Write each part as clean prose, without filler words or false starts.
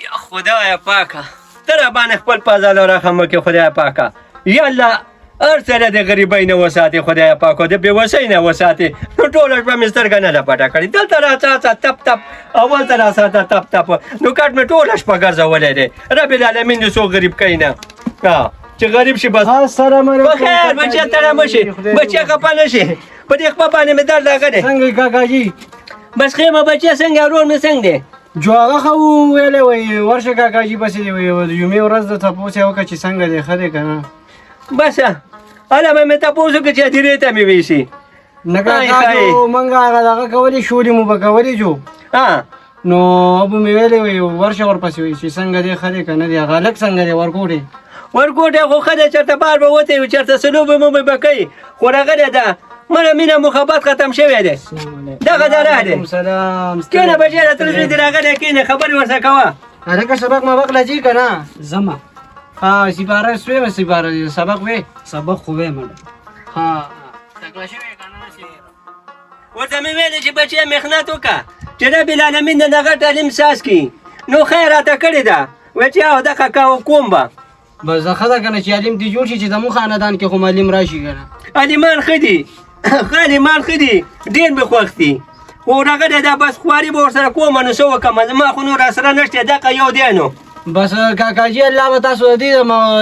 یا خدای پاکه ته راباندې خپل پازاله راخمه کې خدای پاکه یالله هر سره د غریبۍ نه وساتې خدای پاکه د بېوسۍ نه وساتې نو ټوله شپه مې سترګه نه ده پټه کړې دلته راڅاڅه تپ تپ اول ته راساته تپ تپ نو کټ مې ټوله شپه ګرځولی دی رب العالمین دې څوک غریب کوي نه چې غریب شي بس بخیر بچیا تړه مه شي بچیا خفه نه شي په دې خپه باندې مې درد راغلی څنګه کاکاجي بس ښه یم بچیا څنګه ورور مې څنګه دی جو هغه خو ویلی وی ورشه کاکاجي پسې دی وی د جمعې ورځ د تپوس یې وکړه چې څنګه دی ښه دی که نه بس هله به مې تپوس وکړه چې هدیرې ته مې ویسي نه کاکاجو موږ هغه دغه کولې شولې مو به کولې جو نو ابو مې ویلی وی ورشه ورپسې وی چې څنګه دی ښه دی که نه دی هغه هلک څنګه دی ورکوټې ورکوټی خو ښه دی چېرته بار به وتی وي چېرته سلوبه مو به کوي خو راغلی ده مړه مینه محبت ختم شوی دی دغه د راه دی کښېنه بچی را تللی دي راغلی کښېنه خبرې ورسره کوه هلکه سبق مبق لځي که نه زما سپاره سوې سپاره سبق وې سبق خو وې مړه تکړه شوې که نه ورته مې ویلې چې بچی محنت وکړه چې رب العالمین د دغه تعلیم ساز کړي نو خیر راته کړې ده وایي چې او دغه کوم به بس ښه ده که نه چې علم دې جوړ شي چې زموږ خاندان کې خو معلم راشي که نه علیمان ښه دي علیمان ښه دي ډېر مې خوښ دي خو راغلی دا بس خواري به ورسره کومه نو څه وکړم زما خو نور راسره نشته دغه یو دی نو بس کاکاجي الله به تاسو د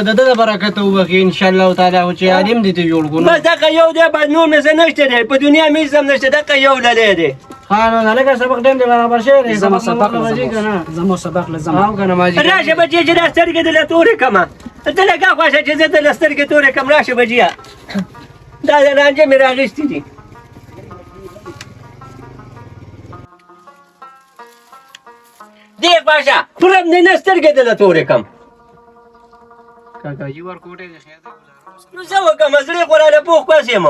ده د برکت وبخي انشاءالله تعالی خو چې عالم دې ته جوړ کړو بس دغه یو دی بس نور مې څه نشته دی په دنیا مې هېڅ هم نشته دغه یو للی دی نو هلکه سبق ډېر دی برابر شوی دی زما سبق لزم او که نه ماجي راشه بچی چې دا سترګې دله تورې کړمه ته لږه خوښه چې زه دله سترګې تورې کړم راشه بچیه دا رانجه مې راغېستې دي دیګ باشه پرم دې نه سترګې دله تورې کړم کاکاجي ورکوټی د خیر دی نو څه وکړم زړې خو راله پوخ پس یم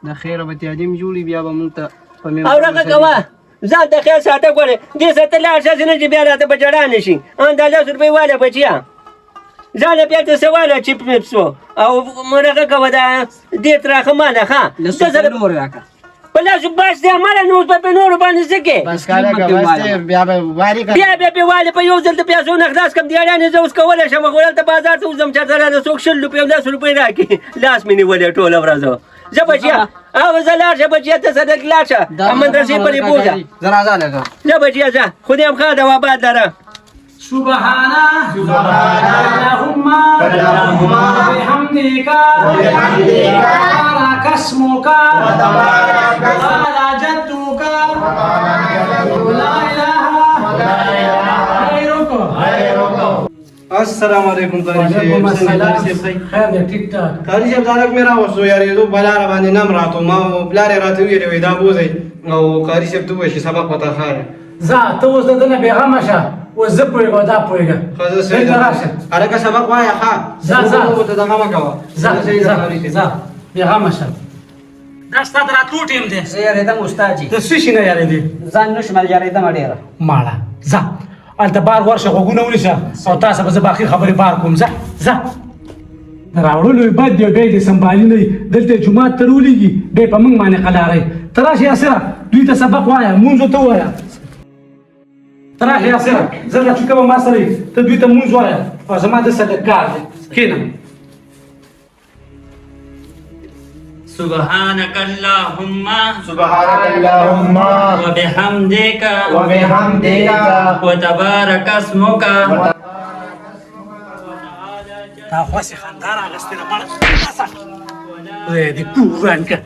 د خیره به تعلیم جوړي بیا به مونږ ته او رقه کوه ځان ته خیال ساته ګورې دې سره ته لاړ شه نه چې بیا راته به جړا نه شي دا 10 روپۍ واله بچیه ځان بیا ته څه واله چپ مپس و او رقه کوه دا دې تراخه ماله ښه په لاسو بس دی هماله نو اوس به په نورو باندې څه کې بس کالکه بس دی بیا به واري بیا پې والې په یو ځل د پیسو نه خلاص کړم دیاړیانې زه اوس کولی شم خو دلته بازار ته وځم چېرته راته څوک 20 روپۍ او 10 روپۍ راکړي لاس مې نیولې ټوله ورځ زه بچیه او زه لاړ شه بچیه ته صدق لاړ شه مدرسې پورې بوځه زه راځه لږه زه بچیه ځه خدای هم ښه ده و آباد لره سبحانه اللهم وبحمدك وتبارك اسمك وتعالى جدك لا اله غيرك السلام علیکم وعلیکم السلام خیر دی ٹھیک ٹھاک قاری صاحب دالک مې راوستو یارېدو بلاره باندې نم راتو ما پلار یې راته ویلې وی دا بوځئ او قاري صاحب ته وویل چې سبق ورته ښه ځه ته اوس د ده نه بېغمه شه اوس زه پوهېږم او دا پوهېږه دلته راشه هلکه سبق وایه ښه ځه ورته دغه مه کوه ځه بېغمه شه دا ستا د راتلو ټیم دی زه یارېدم استاد جي د څه شي نه یارېدې ځان نشم یارېدم ډېره ماړه ځه هلته بار ورشه غوږونه ونیسه او تاسو به زه باقي خبرې بار کوم ځه ځه د راوړلو یې بد دی او بیا یې د سنبالي نه دلته یې جومات ته راولېږي بیا یې په موږ باندې قلاروئ ته راشه یاسره دوی ته سبق وایه مونځ ورته ووایه ته راشه یاسره زه دا چوکه به ما سره یي ته دوی ته مونځ وایه او زما د سره کار دی کښېنه سبحانك اللهم وبحمدك وتبارك اسمك تا خواسې خندا راغستې ده مړه خدای دې پوه وران کړه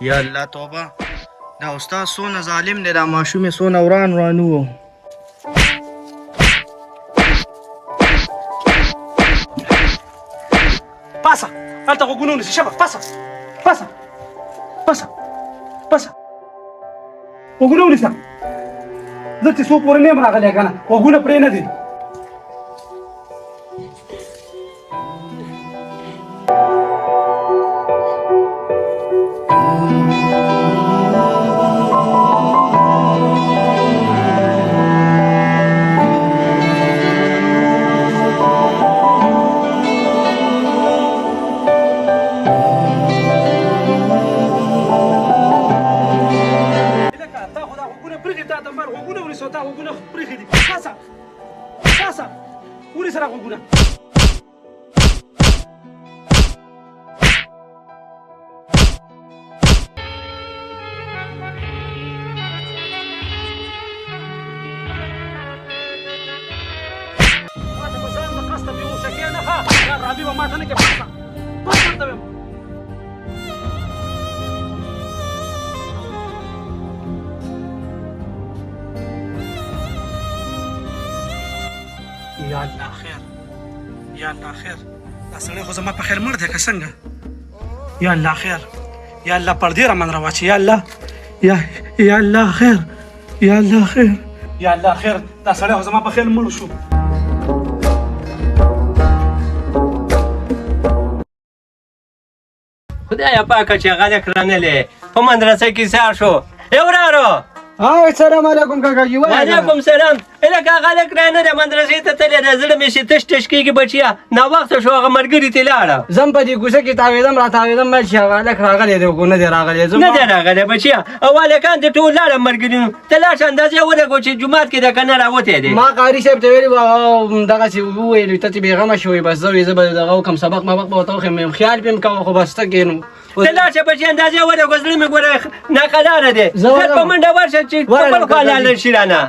یا الله توبه دا استاد څونه ظالم دی دا ماشوم یې څونه وران وو پاسه هلته غوږونه ونیسه شبه پاسه غوږونه ونیسه زه چې څو پورې نه یم راغلی که نه غوږونه پرې نه دي غوګونه ونیسه تا غوګونه پرېښي دي پاسه ونیسه را غوګونه ماته به ځان د قصده بېهوشه کښېنه ښه رابي به ماته نه کې پاسه ورته ویم یا الله خیر دا سړی خو زما په خیر مړ دی که څنګه یا الله خیر یا الله پردې را من راواچي یا الله یا الله خیر یا الله خیر دا سړی خو زما په خیر مړ شو خدای پاکه چې غلک رانلې په مدرسه کې سار شو ورارو السلام علیکم کاکاجي وعلیکم سلام الکه غلک رانه مدرسې ته تللی دی زړه مې چې تش کېږي بچیا ناوخته شو هغه ملګري ته لاړه زم په دې کوڅه کې تاوېدم را تاوېدم مې چې هلک راغلی دی خو نه دی راغلی نه دی راغلی بچیا او هلکان دې ټول لاړه ملګري ته لاړ شه اندازې ولګو چې جومات کې د که نه راوتی دی ما قاري صاحب ته ویلي وو دغسې وویلو ته چې بېغمه شوې بس زه به دغه وکړم سبق مبق به ورته وښیم خیال پې مې کوه خو بس ته کېنو ته لاړ شه بچي اندازې ولګو زړه مې ګوره ناقراره دی زر په منډه ورشه چې په بل خوا لاړ شي رانه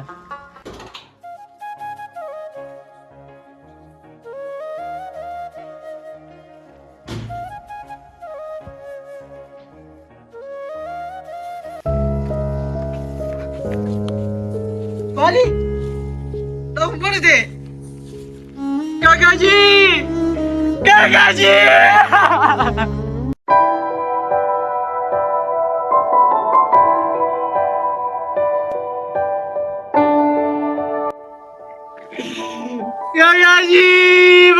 वाली तो ऊपर दे काकाजी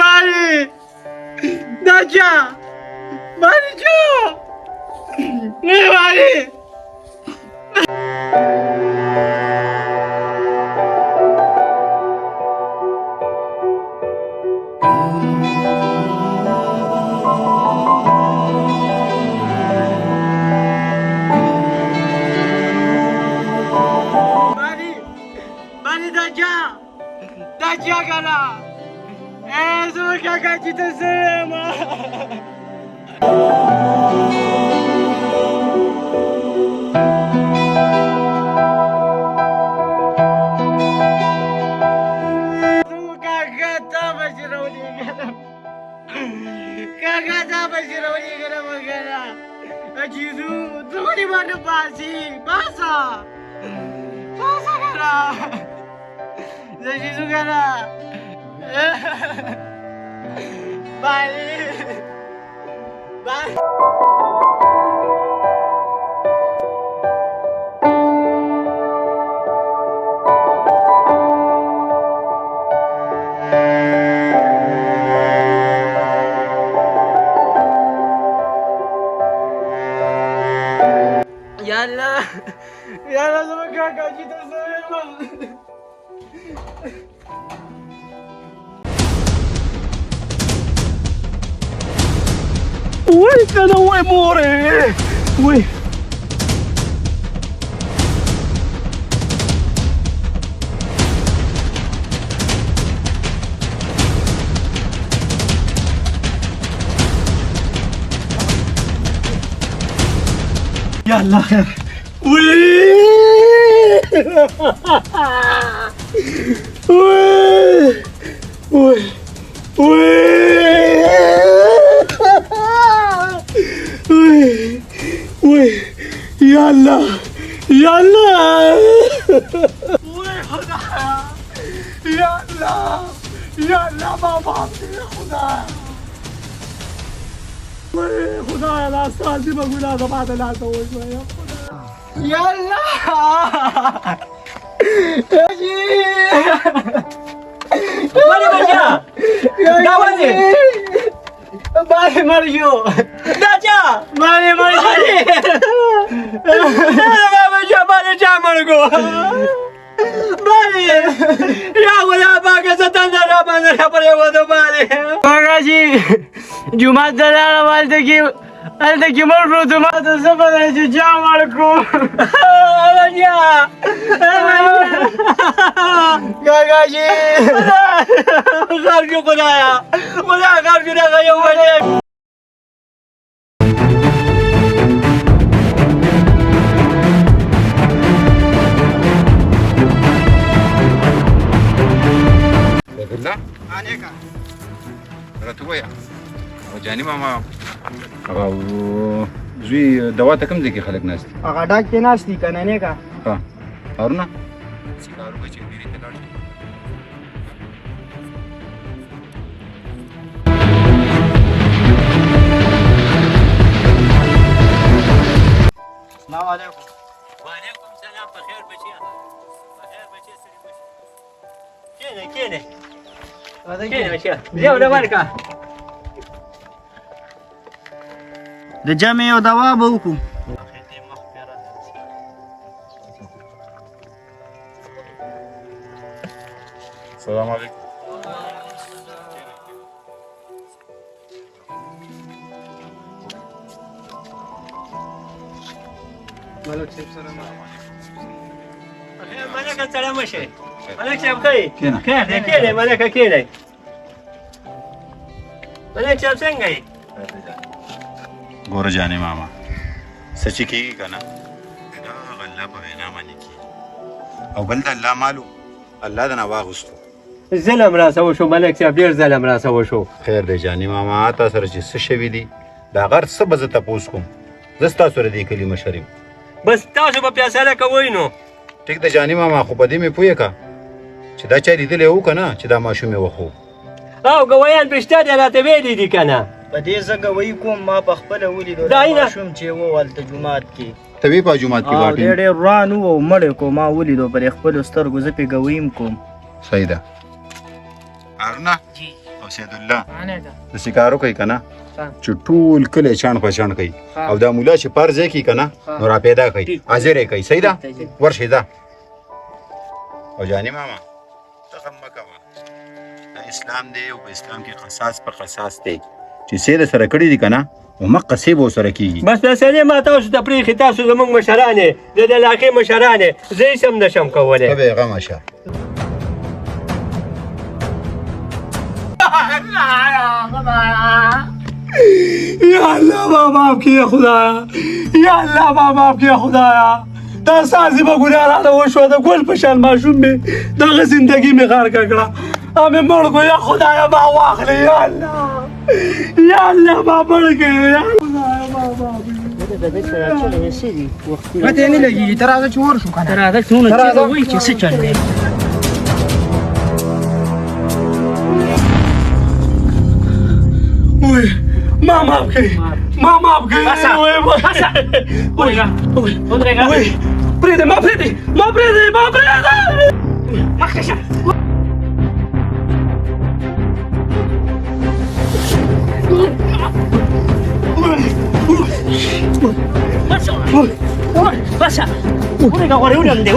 वाली दाचा वाली जो नहीं वाली Dacia kana. Eso kakaji te sema. Kakata bajirauli kana magana. Ajizu, tu ni mana basi? Basa kana. Ajizu kana. Bye. Yalla sama kakak kita semua. Uy, kada uy more. Uy. Ya Allah khair. Uy. Uy. Ya Allah. Ya Allah. Ya Allah. Ya Allah baba. खुदा खुदा ला साल दी बगुला दबा दे ला तो या अल्लाह जी Mari bajia dawani Bye Mario dacha Bye Mario bajia bari chamargo bari ya wala baga satanda ra bandra pare wodo bari Kakaji Jumat dalala walde ki mor pro Jumat sabana ji jamal ko بچیا کاکا جی غر جو خدایا خدا غر جو دغه یو وجه بالله عليك راته ویا او جاني ماما او زوی دوا ته کوم ځای کې خلک ناست دي؟ هغه ډاک کې ناست دي کنه نه کا ها هارونه سیګارو به چې ډېرې ته لاړ شي. السلام علیکم وعلیکم سلام بخیر بچیا بخیر بچیا سره کینه کینه بچیا یو د ورکا د جمع یو دوا به وکړو السلام علیکم. ملک صاحب سره ملک سلام مشه ملک صاحب خیر کینه. خیر دی کینه ملک کینه ملک صاحب څنګه یې ګوره جانې ماما څه چې کېږي که نه د هغه الله په وینا باندې کېږي او بل د الله مالو الله د نه واغوستو. ظلم را سوه شو ملک صاحب ډېر ظلم را سوه شو خیر دی جانې ماما تا سره چې څه شوي دي دا غر څه به زه تپوس کوم زه ستا سره دې کلي مشر یم. بس تاسو به فیصله کوئ نو ټیک ده جانې ماما خو په دې مې پوهې که چې دا چا لیدلی و که نه چې دا ماشوم یې وخو او ګویان بشته دی راته ویلي دي که نه په دې زه ګوی کوم ما په خپله ولیدو دا نه. ماشوم چې و هلته جومات کې ته وې په جومات کې او دی واټې ډېر روان و او مړی کو ما ولیدو پر خپلو سترګو زه پې ګویم کوم صحیح ده هارونه او سیدالله د سکارو کوي که نه چې ټول کلی چاڼ په چاڼ کوي او دا مولا چې پر ځای کوي که نه نو را پیدا کوي حاضر یې کوي صحیح ده ورشئ ځه او جانې ماما ته غم مه کوه دا اسلام دی او په اسلام کې قصاص په قصاص دی چې څه د سره کړي دي که نه همغه څه به ورسره کېږي. بس فیصلې ما تاسو ته پرېښي تاسو زموږ مشران یې د دې علاقې مشران یې زه هېڅ هم نشم کولی ته به یې غمه شه. یا الله ما معاف کړه خدایا یا الله ما معاف کړه خدایا دا سازي به ګناه راته وشوه د ګل په شان ماشوم مې دغه زندګي مې غرقه کړه او مې مړ کړو یا خدایا ما واخلې یا الله ما مړ کړې یا خدایا ما معاف پته نه لګي تر هغه چې ورشو کنه تر هغه څونه چې وایي چې څه چل دی وای ما معاف کړې ما معاف کړې وای ودرېږه پرېږده ما پرېږدې مخکې شه Pasa, ورېږه غوړې ولم دی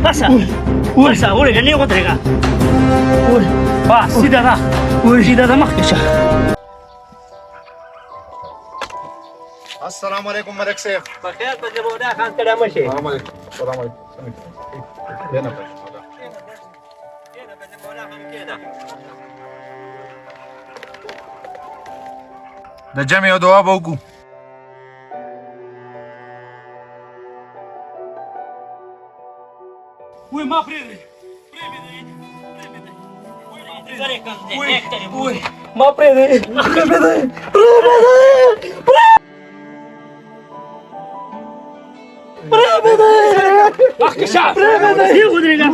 pasa ورېږه نه ودرېږه بس سیده ده مخکې شه السلام علیکم ملک صاحب. بخیر به د مولا خان سره مه شي السلام علیکم. السلام علیکم. کېنه په کېنه به د مولا خان کېنه د جمع یو دعا به وکړو. وای ما پرېږدې ما پرېږدې مخکې شه ودرېږه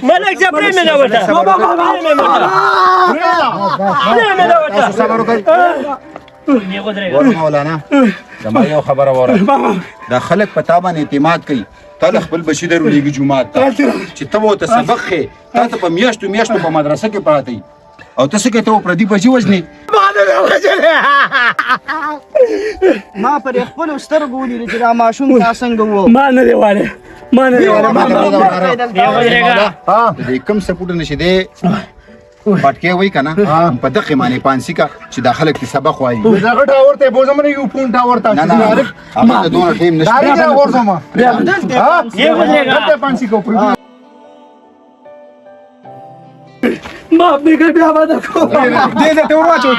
ملک صاحب پرېږدې نه ورته مولانا زما یو خبره واوره دا خلک په تا باندې اعتماد کوي تا له خپل بچي درولېږي جومات ته چې ته به ورته سبق ښې تا ته په میاشتو میاشتو په مدرسه کې پراته او ته څه کوې ته و پردي بچي وژنې ما پر خپل سترګو ولید چې دا ماشوم تا څنګه وو ما نه دی واله ما نه دی واله دې کم سپورټ نشي دی پټکي وای کنه په دغه معنی پانسی کا چې داخله کې سبق وایي دغه ټاور ته بوزم نه یو فون ټاور ته نه نه هغه دوه ټیم نشته دا ورسم ये बजेगा دلته پانسی کو ما به کې بیا ودا کو دې ته ور واچو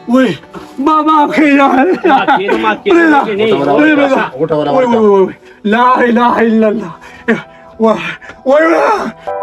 وای ما خیال لا اله الا الله وای